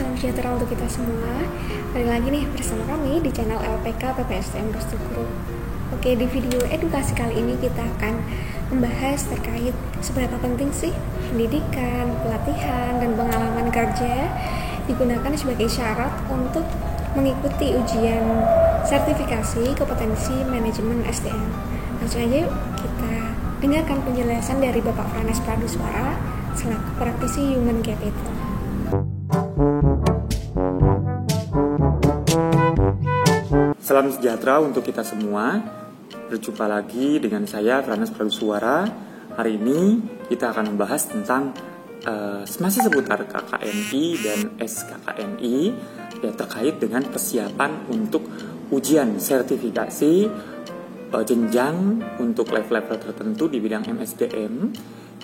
salam sejahtera untuk kita semua. Balik lagi nih bersama kami di channel LPK PPSTM Restu Guru. Oke, di video edukasi kali ini kita akan membahas terkait seberapa penting sih pendidikan, pelatihan, dan pengalaman kerja digunakan sebagai syarat untuk mengikuti ujian sertifikasi kompetensi manajemen SDM. Langsung aja yuk kita dengarkan penjelasan dari Bapak Franes Praduswara selaku praktisi Human Capital. Salam sejahtera untuk kita semua. Berjumpa lagi dengan saya Franes Praduswara. Hari ini kita akan membahas tentang masih seputar KKNI dan SKKNI ya, terkait dengan persiapan untuk ujian sertifikasi jenjang untuk level-level tertentu di bidang MSDM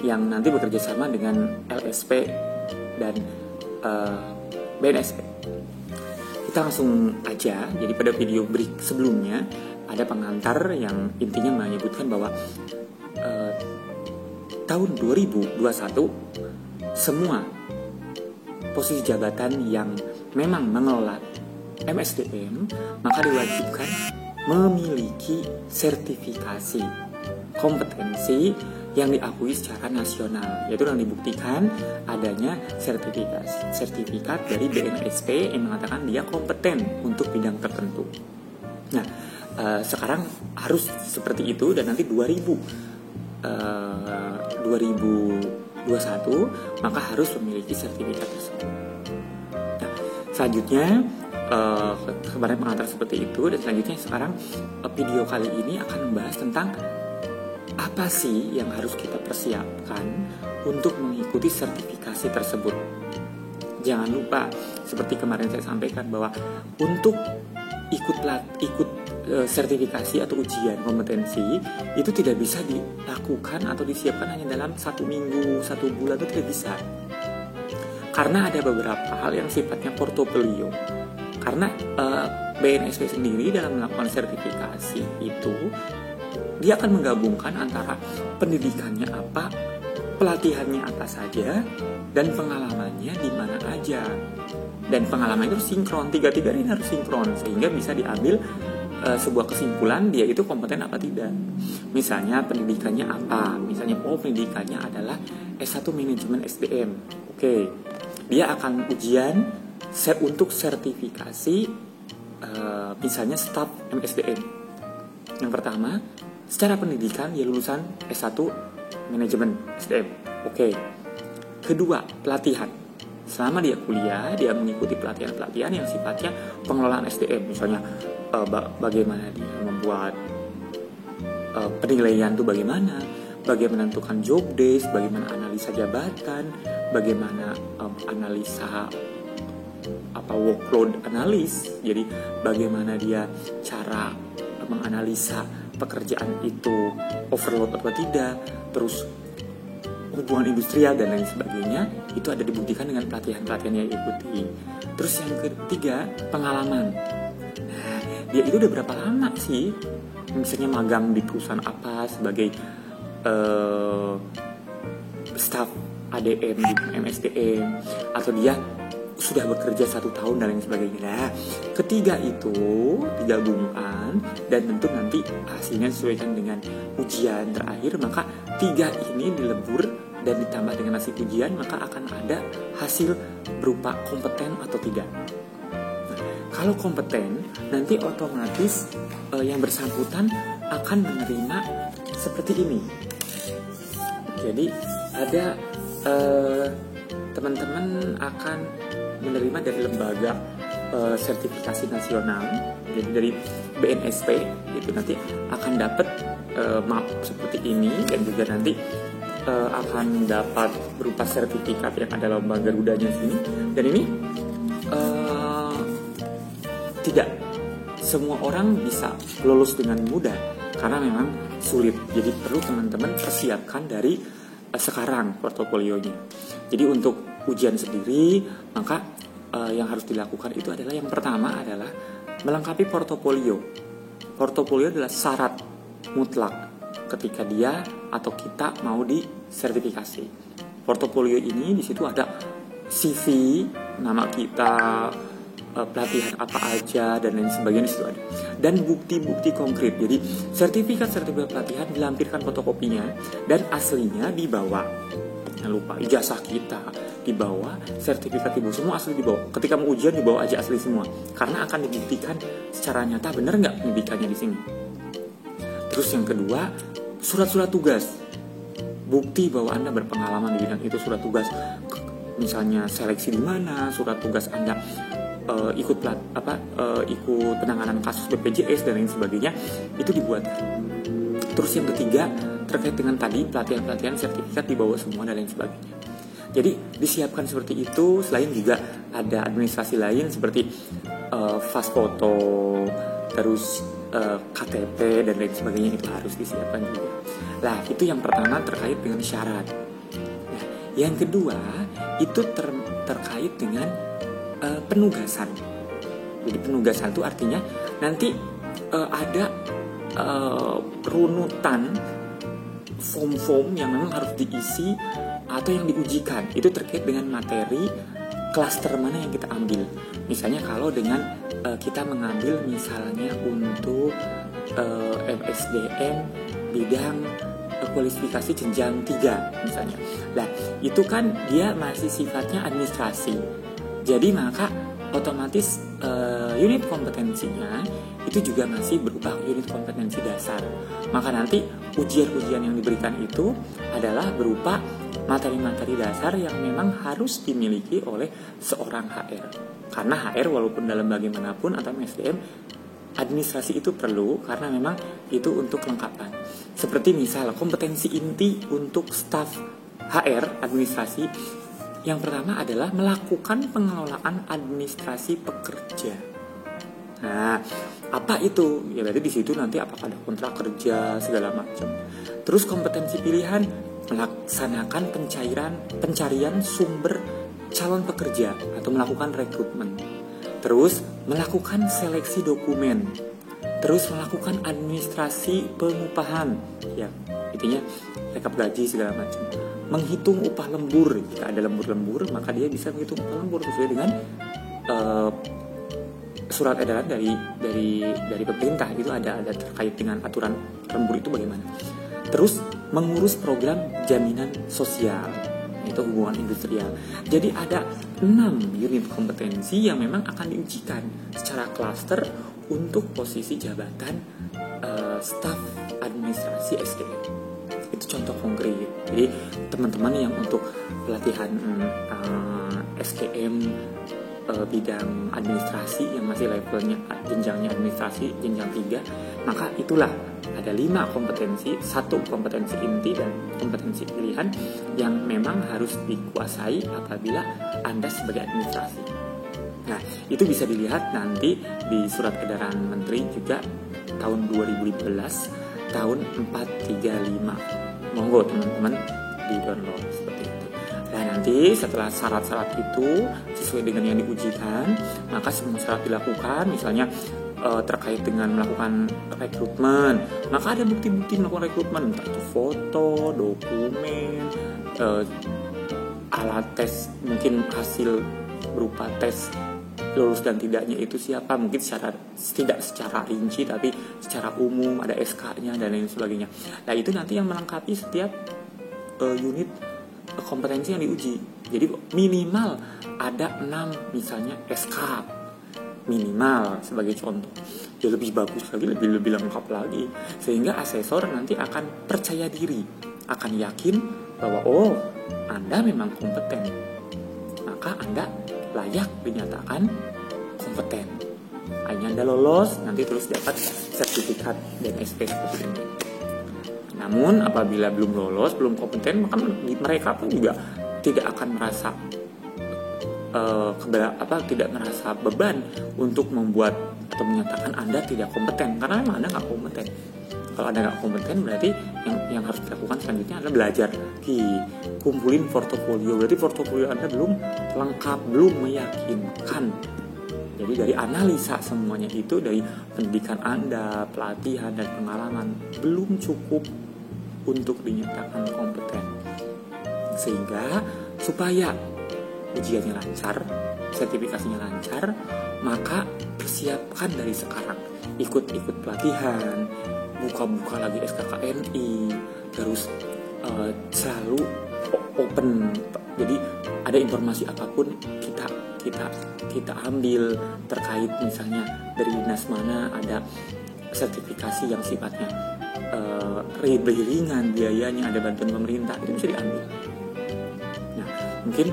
yang nanti bekerja sama dengan LSP dan BNSP. Kita langsung aja. Jadi pada video break sebelumnya ada pengantar yang intinya menyebutkan bahwa tahun 2021 semua posisi jabatan yang memang mengelola MSDM maka diwajibkan memiliki sertifikasi kompetensi yang diakui secara nasional, yaitu yang dibuktikan adanya sertifikat dari BNSP yang mengatakan dia kompeten untuk bidang tertentu. Nah, sekarang harus seperti itu dan nanti 2021 maka harus memiliki sertifikat tersebut. Nah, selanjutnya kemarin pengantar seperti itu dan selanjutnya sekarang video kali ini akan membahas tentang apa sih yang harus kita persiapkan untuk mengikuti sertifikasi tersebut. Jangan lupa, seperti kemarin saya sampaikan bahwa untuk ikut sertifikasi atau ujian kompetensi itu tidak bisa dilakukan atau disiapkan hanya dalam 1 minggu, 1 bulan, itu tidak bisa. Karena ada beberapa hal yang sifatnya portofolio. Karena BNSP sendiri dalam melakukan sertifikasi itu dia akan menggabungkan antara pendidikannya apa, pelatihannya apa saja, dan pengalamannya di mana aja. Dan pengalaman itu sinkron, tiga-tiga ini harus sinkron sehingga bisa diambil sebuah kesimpulan dia itu kompeten apa tidak. Misalnya pendidikannya apa? Misalnya pendidikannya adalah S1 manajemen SDM. Oke. Dia akan ujian untuk sertifikasi misalnya staf MSDM. Yang pertama, secara pendidikan dia lulusan S1 manajemen SDM. Oke. Kedua, pelatihan. Selama dia kuliah, dia mengikuti pelatihan-pelatihan yang sifatnya pengelolaan SDM. Misalnya bagaimana dia membuat penilaian itu bagaimana menentukan job desk, bagaimana analisa jabatan, bagaimana analisa workload analis. Jadi bagaimana dia cara menganalisa pekerjaan itu overload atau tidak, terus hubungan industrial dan lain sebagainya, itu ada dibuktikan dengan pelatihan-pelatihan yang diikuti. Terus yang ketiga, pengalaman. Nah, dia itu udah berapa lama sih misalnya magang di perusahaan apa sebagai staf ADM di MSDM, atau dia sudah bekerja 1 tahun dan lain sebagainya. Nah, ketiga itu digabungkan dan tentu nanti hasilnya disesuaikan dengan ujian terakhir, maka 3 ini dilebur dan ditambah dengan hasil ujian, maka akan ada hasil berupa kompeten atau tidak. Nah, kalau kompeten, nanti otomatis yang bersangkutan akan menerima seperti ini. Jadi ada teman-teman akan menerima dari lembaga sertifikasi nasional, jadi dari BNSP itu nanti akan dapat map seperti ini, dan juga nanti akan dapat berupa sertifikat yang ada lambang Garudanya sini. Dan ini tidak semua orang bisa lulus dengan mudah karena memang sulit. Jadi perlu teman-teman persiapkan dari sekarang portofolionya. Jadi untuk ujian sendiri, maka yang harus dilakukan itu adalah yang pertama adalah melengkapi portofolio. Portofolio adalah syarat mutlak ketika dia atau kita mau disertifikasi. Portofolio ini di situ ada CV, nama kita, pelatihan apa aja dan lain sebagainya itu ada. Dan bukti-bukti konkret. Jadi sertifikat pelatihan dilampirkan fotokopinya dan aslinya dibawa. Jangan lupa ijazah kita dibawa, sertifikat dibawa, semua asli dibawa. Ketika mau ujian dibawa aja asli semua. Karena akan dibuktikan secara nyata benar nggak pendidikannya di sini. Terus yang kedua, surat-surat tugas. Bukti bahwa Anda berpengalaman di bidang itu, surat tugas. Misalnya seleksi di mana, surat tugas Anda ikut penanganan kasus BPJS dan lain sebagainya, itu dibuat. Terus yang ketiga terkait dengan tadi pelatihan sertifikat dibawa semua dan lain sebagainya. Jadi disiapkan seperti itu. Selain juga ada administrasi lain seperti fast foto, terus KTP dan lain sebagainya, itu harus disiapkan juga. Nah itu yang pertama terkait dengan syarat. Nah, yang kedua itu terkait dengan penugasan. Jadi penugasan itu artinya nanti ada runutan form-form yang memang harus diisi atau yang diujikan. Itu terkait dengan materi klaster mana yang kita ambil. Misalnya kalau dengan kita mengambil misalnya untuk MSDM bidang kualifikasi jenjang 3 misalnya. Nah, itu kan dia masih sifatnya administrasi. Jadi maka otomatis unit kompetensinya itu juga masih berupa unit kompetensi dasar. Maka nanti ujian-ujian yang diberikan itu adalah berupa materi-materi dasar yang memang harus dimiliki oleh seorang HR. Karena HR walaupun dalam bagaimanapun atau MSDM, administrasi itu perlu karena memang itu untuk kelengkapan. Seperti misal kompetensi inti untuk staf HR administrasi, yang pertama adalah melakukan pengelolaan administrasi pekerja. Nah, apa itu? Ya berarti di situ nanti apakah ada kontrak kerja segala macam. Terus kompetensi pilihan melaksanakan pencarian sumber calon pekerja atau melakukan rekrutmen. Terus melakukan seleksi dokumen. Terus melakukan administrasi pengupahan. Ya, intinya rekap gaji segala macam. Menghitung upah lembur, jika ada lembur-lembur maka dia bisa menghitung upah lembur sesuai dengan surat edaran dari pemerintah. Itu ada terkait dengan aturan lembur itu bagaimana. Terus mengurus program jaminan sosial, itu hubungan industrial. Jadi ada 6 unit kompetensi yang memang akan diujikan secara klaster untuk posisi jabatan staf administrasi SDM. Itu contoh konkret. Jadi teman-teman yang untuk pelatihan SKM bidang administrasi yang masih levelnya jenjangnya administrasi jenjang 3, maka itulah ada 5 kompetensi, 1 kompetensi inti dan kompetensi pilihan yang memang harus dikuasai apabila Anda sebagai administrasi. Nah, itu bisa dilihat nanti di surat edaran menteri juga tahun 2015 tahun 435. Monggo teman-teman di download seperti itu. Nah nanti setelah syarat-syarat itu sesuai dengan yang diujikan, maka semua syarat dilakukan. Misalnya terkait dengan melakukan rekrutmen, maka ada bukti-bukti melakukan rekrutmen, entah itu foto, dokumen, alat tes, mungkin hasil berupa tes lulus dan tidaknya itu siapa, mungkin tidak secara rinci tapi secara umum ada SK-nya dan lain sebagainya. Nah itu nanti yang melengkapi setiap unit kompetensi yang diuji. Jadi minimal ada 6 misalnya SK minimal sebagai contoh. Jadi lebih bagus lagi, lebih lengkap lagi, sehingga asesor nanti akan percaya diri, akan yakin bahwa oh Anda memang kompeten, maka Anda layak dinyatakan kompeten. Hanya Anda lolos, nanti terus dapat sertifikat dan SP seperti ini. Namun apabila belum lolos, belum kompeten, maka mereka pun juga tidak akan merasa tidak merasa beban untuk membuat atau menyatakan Anda tidak kompeten, karena memang Anda nggak kompeten. Kalau Anda nggak kompeten, berarti yang harus dilakukan selanjutnya adalah belajar lagi, kumpulin portofolio. Berarti portofolio Anda belum lengkap, belum meyakinkan. Jadi dari analisa semuanya itu, dari pendidikan Anda, pelatihan dan pengalaman, belum cukup untuk dinyatakan kompeten. Sehingga supaya ujiannya lancar, sertifikasinya lancar, maka persiapkan dari sekarang. Ikut pelatihan, buka lagi SKKNI, terus selalu open. Jadi ada informasi apapun kita ambil terkait, misalnya dari dinas mana ada sertifikasi yang sifatnya lebih ringan biayanya, ada bantuan pemerintah, itu bisa diambil. Nah, mungkin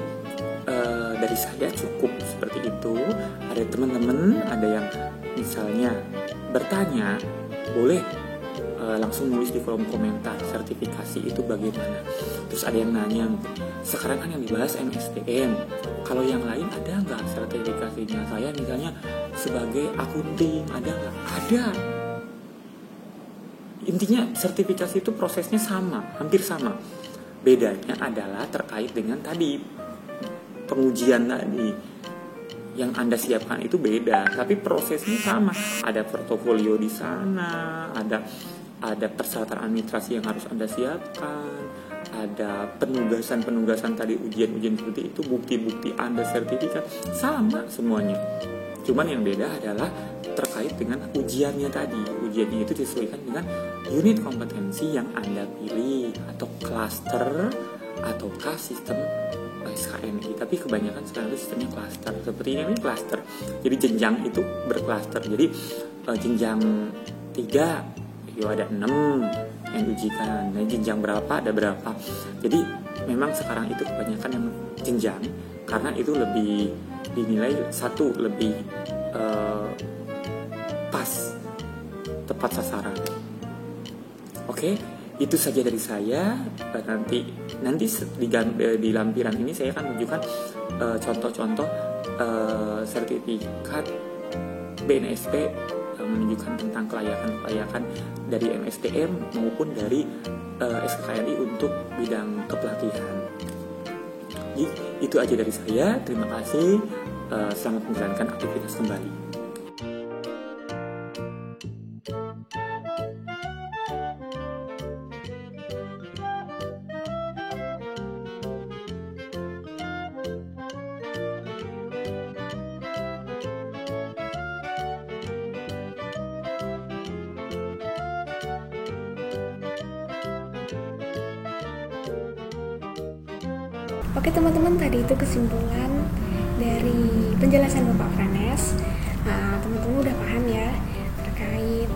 dari saya cukup seperti itu. Ada teman-teman, ada yang misalnya bertanya, boleh langsung nulis di kolom komentar sertifikasi itu bagaimana. Terus ada yang nanya, sekarang kan yang dibahas MSDM, kalau yang lain ada nggak sertifikasinya? Saya misalnya sebagai akunting, ada nggak? Ada. Intinya sertifikasi itu prosesnya sama, hampir sama. Bedanya adalah terkait dengan tadi pengujian tadi yang Anda siapkan itu beda, tapi prosesnya sama. Ada portofolio di sana, ada persyaratan administrasi yang harus Anda siapkan, ada penugasan tadi, ujian seperti itu, bukti-bukti Anda sertifikat, sama semuanya. Cuman yang beda adalah terkait dengan ujiannya tadi. Ujiannya itu disesuaikan dengan unit kompetensi yang Anda pilih, atau klaster, ataukah sistem SKNI. Tapi kebanyakan sekarang itu sistemnya klaster. Seperti ini klaster. Jadi jenjang itu berklaster. Jadi jenjang 3 itu ada 6 yang diujikan. Dan jenjang berapa ada berapa. Jadi memang sekarang itu kebanyakan yang jenjang, karena itu lebih dinilai lebih pas, tepat sasaran. Oke, itu saja dari saya. Nanti di lampiran ini saya akan menunjukkan contoh-contoh sertifikat BNSP menunjukkan tentang kelayakan dari MSDM maupun dari SKKNI untuk bidang kepelatihan. Jadi, itu aja dari saya. Terima kasih. Selamat menjalankan aktivitas kembali. Oke teman-teman, tadi itu kesimpulan dari penjelasan Bapak Franes. Teman-teman udah paham ya terkait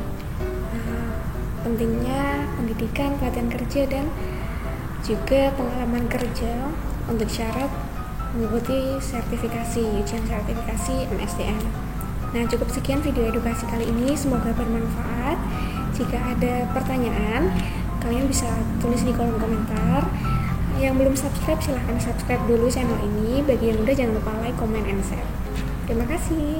pentingnya pendidikan, pelatihan kerja, dan juga pengalaman kerja untuk syarat mengikuti ujian sertifikasi MSDM. Nah, cukup sekian video edukasi kali ini, semoga bermanfaat. Jika ada pertanyaan, kalian bisa tulis di kolom komentar. Yang belum subscribe, silahkan subscribe dulu channel ini. Bagi yang udah, jangan lupa like, comment, and share. Terima kasih.